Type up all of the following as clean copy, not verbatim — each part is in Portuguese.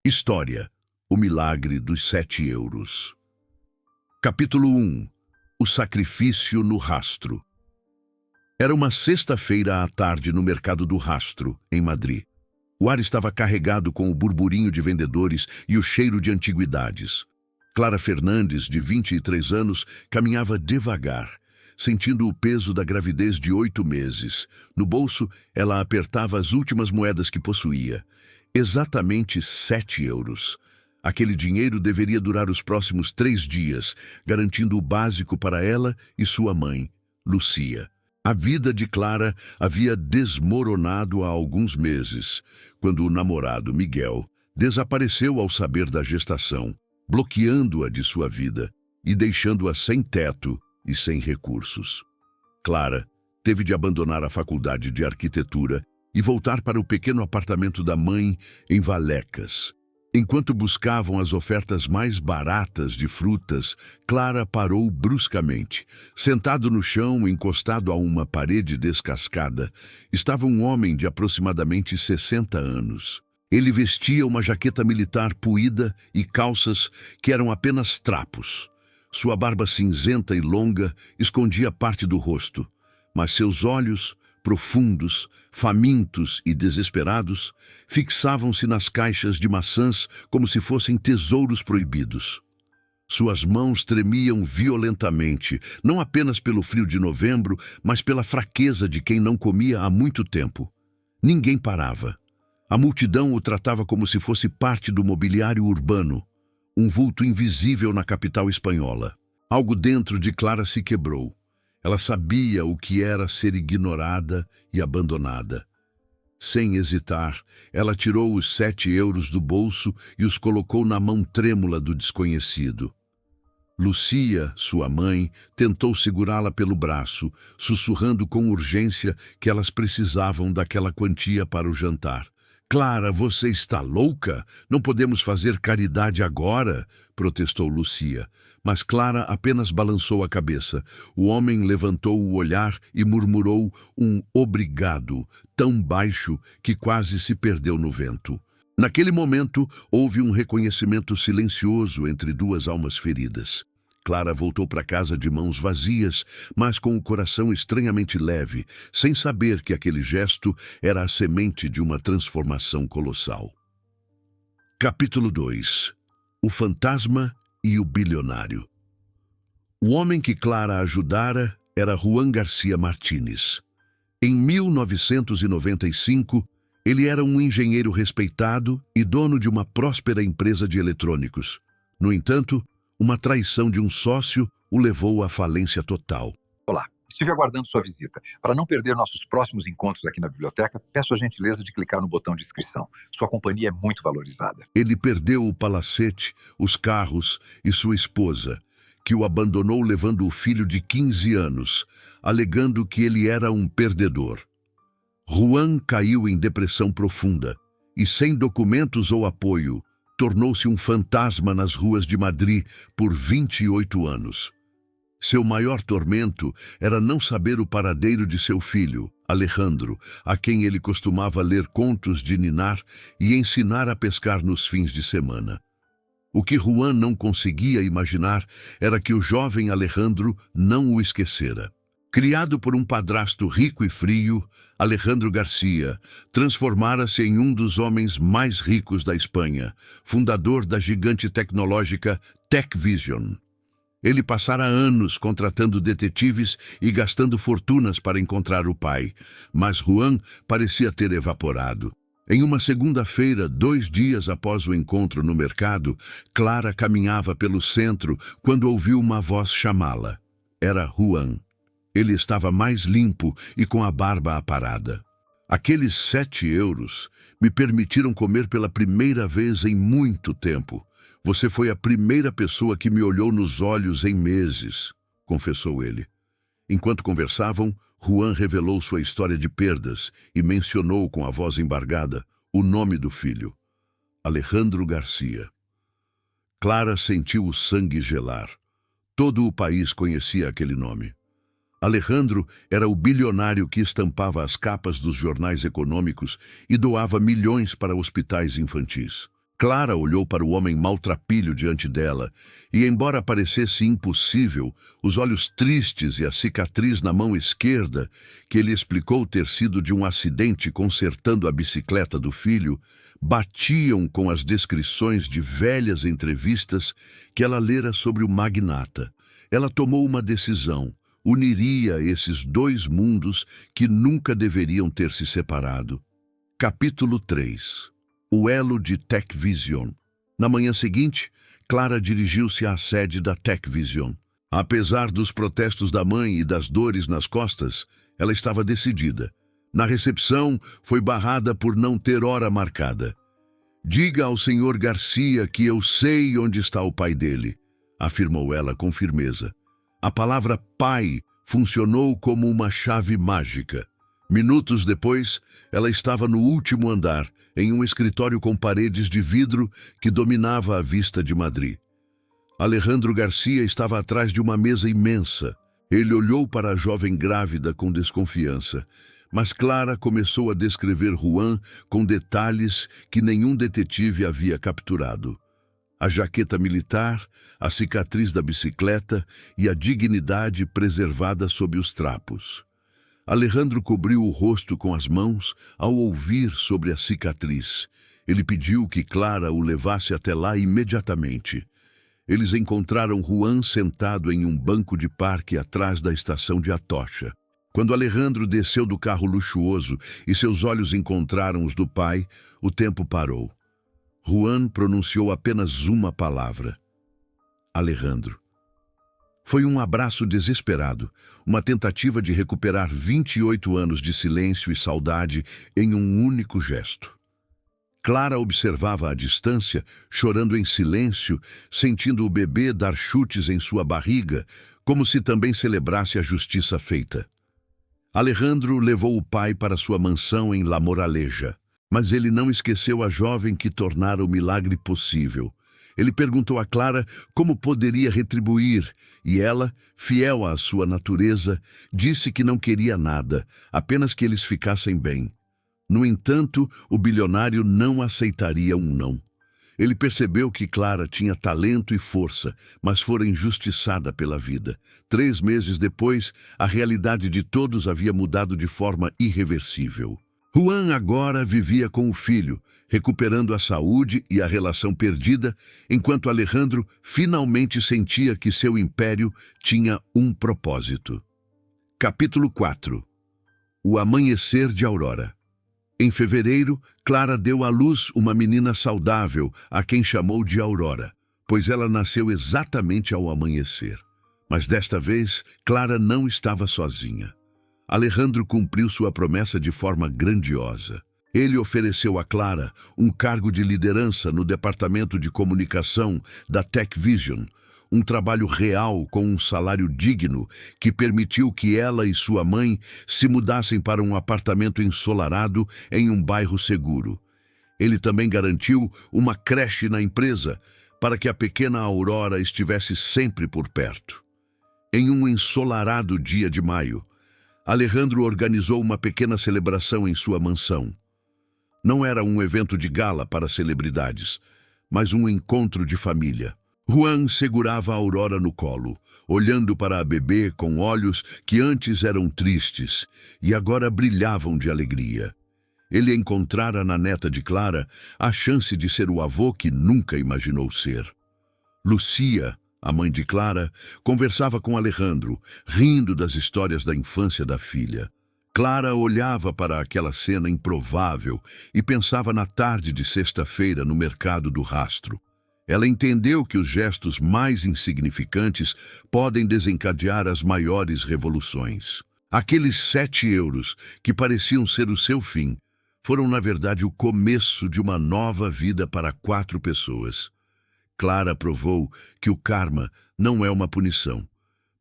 História: O Milagre dos 7 euros. Capítulo 1: O Sacrifício no Rastro. Era uma sexta-feira à tarde no mercado do Rastro, em Madrid. O ar estava carregado com o burburinho de vendedores e o cheiro de antiguidades. Clara Fernandes, de 23 anos, caminhava devagar, sentindo o peso da gravidez de 8 meses. No bolso, ela apertava as últimas moedas que possuía. Exatamente 7 euros. Aquele dinheiro deveria durar os próximos 3 dias, garantindo o básico para ela e sua mãe, Lucia. A vida de Clara havia desmoronado há alguns meses, quando o namorado, Miguel, desapareceu ao saber da gestação, bloqueando-a de sua vida e deixando-a sem teto e sem recursos. Clara teve de abandonar a faculdade de arquitetura e voltar para o pequeno apartamento da mãe em Vallecas. Enquanto buscavam as ofertas mais baratas de frutas, Clara parou bruscamente. Sentado no chão, encostado a uma parede descascada, estava um homem de aproximadamente 60 anos. Ele vestia uma jaqueta militar puída e calças que eram apenas trapos. Sua barba cinzenta e longa escondia parte do rosto, mas seus olhos, profundos, famintos e desesperados, fixavam-se nas caixas de maçãs como se fossem tesouros proibidos. Suas mãos tremiam violentamente, não apenas pelo frio de novembro, mas pela fraqueza de quem não comia há muito tempo. Ninguém parava. A multidão o tratava como se fosse parte do mobiliário urbano, um vulto invisível na capital espanhola. Algo dentro de Clara se quebrou. Ela sabia o que era ser ignorada e abandonada. Sem hesitar, ela tirou os 7 euros do bolso e os colocou na mão trêmula do desconhecido. Lucia, sua mãe, tentou segurá-la pelo braço, sussurrando com urgência que elas precisavam daquela quantia para o jantar. "Clara, você está louca? Não podemos fazer caridade agora", protestou Lucia. Mas Clara apenas balançou a cabeça. O homem levantou o olhar e murmurou um obrigado, tão baixo que quase se perdeu no vento. Naquele momento, houve um reconhecimento silencioso entre duas almas feridas. Clara voltou para casa de mãos vazias, mas com o coração estranhamente leve, sem saber que aquele gesto era a semente de uma transformação colossal. Capítulo 2: O Fantasma e o Bilionário. O homem que Clara ajudara era Juan García Martínez. Em 1995, ele era um engenheiro respeitado e dono de uma próspera empresa de eletrônicos. No entanto, uma traição de um sócio o levou à falência total. Olá, estive aguardando sua visita. Para não perder nossos próximos encontros aqui na biblioteca, peço a gentileza de clicar no botão de inscrição. Sua companhia é muito valorizada. Ele perdeu o palacete, os carros e sua esposa, que o abandonou levando o filho de 15 anos, alegando que ele era um perdedor. Juan caiu em depressão profunda e, sem documentos ou apoio, tornou-se um fantasma nas ruas de Madrid por 28 anos. Seu maior tormento era não saber o paradeiro de seu filho, Alejandro, a quem ele costumava ler contos de ninar e ensinar a pescar nos fins de semana. O que Juan não conseguia imaginar era que o jovem Alejandro não o esquecera. Criado por um padrasto rico e frio, Alejandro Garcia transformara-se em um dos homens mais ricos da Espanha, fundador da gigante tecnológica TechVision. Ele passara anos contratando detetives e gastando fortunas para encontrar o pai, mas Juan parecia ter evaporado. Em uma segunda-feira, 2 dias após o encontro no mercado, Clara caminhava pelo centro quando ouviu uma voz chamá-la. Era Juan. Ele estava mais limpo e com a barba aparada. "Aqueles 7 euros me permitiram comer pela primeira vez em muito tempo. Você foi a primeira pessoa que me olhou nos olhos em meses", confessou ele. Enquanto conversavam, Juan revelou sua história de perdas e mencionou com a voz embargada o nome do filho: Alejandro Garcia. Clara sentiu o sangue gelar. Todo o país conhecia aquele nome. Alejandro era o bilionário que estampava as capas dos jornais econômicos e doava milhões para hospitais infantis. Clara olhou para o homem maltrapilho diante dela, e embora parecesse impossível, os olhos tristes e a cicatriz na mão esquerda, que ele explicou ter sido de um acidente consertando a bicicleta do filho, batiam com as descrições de velhas entrevistas que ela lera sobre o magnata. Ela tomou uma decisão: uniria esses dois mundos que nunca deveriam ter se separado. Capítulo 3. O elo de TechVision. Na manhã seguinte, Clara dirigiu-se à sede da TechVision. Apesar dos protestos da mãe e das dores nas costas, ela estava decidida. Na recepção, foi barrada por não ter hora marcada. "Diga ao Sr. Garcia que eu sei onde está o pai dele", afirmou ela com firmeza. A palavra pai funcionou como uma chave mágica. Minutos depois, ela estava no último andar, em um escritório com paredes de vidro que dominava a vista de Madrid. Alejandro Garcia estava atrás de uma mesa imensa. Ele olhou para a jovem grávida com desconfiança, mas Clara começou a descrever Juan com detalhes que nenhum detetive havia capturado. A jaqueta militar, a cicatriz da bicicleta e a dignidade preservada sob os trapos. Alejandro cobriu o rosto com as mãos ao ouvir sobre a cicatriz. Ele pediu que Clara o levasse até lá imediatamente. Eles encontraram Juan sentado em um banco de parque atrás da estação de Atocha. Quando Alejandro desceu do carro luxuoso e seus olhos encontraram os do pai, o tempo parou. Juan pronunciou apenas uma palavra: Alejandro. Foi um abraço desesperado, uma tentativa de recuperar 28 anos de silêncio e saudade em um único gesto. Clara observava à distância, chorando em silêncio, sentindo o bebê dar chutes em sua barriga, como se também celebrasse a justiça feita. Alejandro levou o pai para sua mansão em La Moraleja, mas ele não esqueceu a jovem que tornara o milagre possível. Ele perguntou a Clara como poderia retribuir, e ela, fiel à sua natureza, disse que não queria nada, apenas que eles ficassem bem. No entanto, o bilionário não aceitaria um não. Ele percebeu que Clara tinha talento e força, mas fora injustiçada pela vida. 3 meses depois, a realidade de todos havia mudado de forma irreversível. Juan agora vivia com o filho, recuperando a saúde e a relação perdida, enquanto Alejandro finalmente sentia que seu império tinha um propósito. Capítulo 4. O amanhecer de Aurora. Em fevereiro, Clara deu à luz uma menina saudável, a quem chamou de Aurora, pois ela nasceu exatamente ao amanhecer. Mas desta vez, Clara não estava sozinha. Alejandro cumpriu sua promessa de forma grandiosa. Ele ofereceu a Clara um cargo de liderança no departamento de comunicação da TechVision, um trabalho real com um salário digno que permitiu que ela e sua mãe se mudassem para um apartamento ensolarado em um bairro seguro. Ele também garantiu uma creche na empresa para que a pequena Aurora estivesse sempre por perto. Em um ensolarado dia de maio, Alejandro organizou uma pequena celebração em sua mansão. Não era um evento de gala para celebridades, mas um encontro de família. Juan segurava a Aurora no colo, olhando para a bebê com olhos que antes eram tristes e agora brilhavam de alegria. Ele encontrara na neta de Clara a chance de ser o avô que nunca imaginou ser. Lucia, a mãe de Clara, conversava com Alejandro, rindo das histórias da infância da filha. Clara olhava para aquela cena improvável e pensava na tarde de sexta-feira no mercado do Rastro. Ela entendeu que os gestos mais insignificantes podem desencadear as maiores revoluções. Aqueles 7 euros, que pareciam ser o seu fim, foram na verdade o começo de uma nova vida para 4 pessoas. Clara provou que o karma não é uma punição,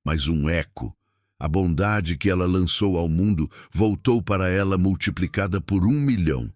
mas um eco. A bondade que ela lançou ao mundo voltou para ela multiplicada por 1 milhão.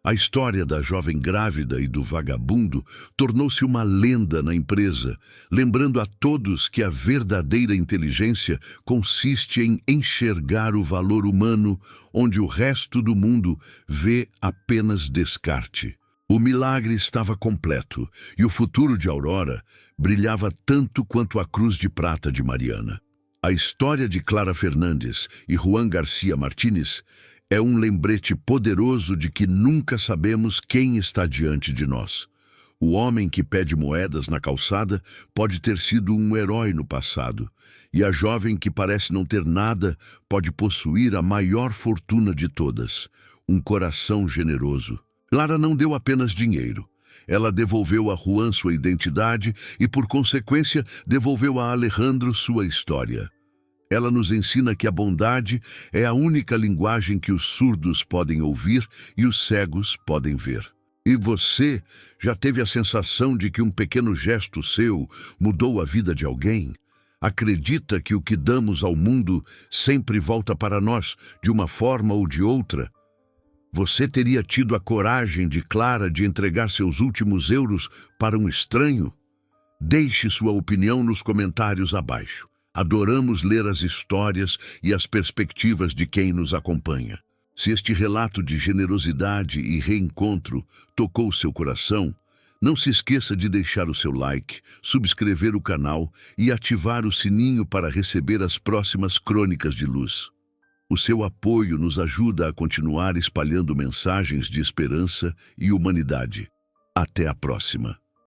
A história da jovem grávida e do vagabundo tornou-se uma lenda na empresa, lembrando a todos que a verdadeira inteligência consiste em enxergar o valor humano onde o resto do mundo vê apenas descarte. O milagre estava completo e o futuro de Aurora brilhava tanto quanto a cruz de prata de Mariana. A história de Clara Fernandes e Juan Garcia Martínez é um lembrete poderoso de que nunca sabemos quem está diante de nós. O homem que pede moedas na calçada pode ter sido um herói no passado, e a jovem que parece não ter nada pode possuir a maior fortuna de todas, um coração generoso. Lara não deu apenas dinheiro. Ela devolveu a Juan sua identidade e, por consequência, devolveu a Alejandro sua história. Ela nos ensina que a bondade é a única linguagem que os surdos podem ouvir e os cegos podem ver. E você já teve a sensação de que um pequeno gesto seu mudou a vida de alguém? Acredita que o que damos ao mundo sempre volta para nós, de uma forma ou de outra? Você teria tido a coragem de Clara de entregar seus últimos euros para um estranho? Deixe sua opinião nos comentários abaixo. Adoramos ler as histórias e as perspectivas de quem nos acompanha. Se este relato de generosidade e reencontro tocou seu coração, não se esqueça de deixar o seu like, subscrever o canal e ativar o sininho para receber as próximas crônicas de luz. O seu apoio nos ajuda a continuar espalhando mensagens de esperança e humanidade. Até a próxima!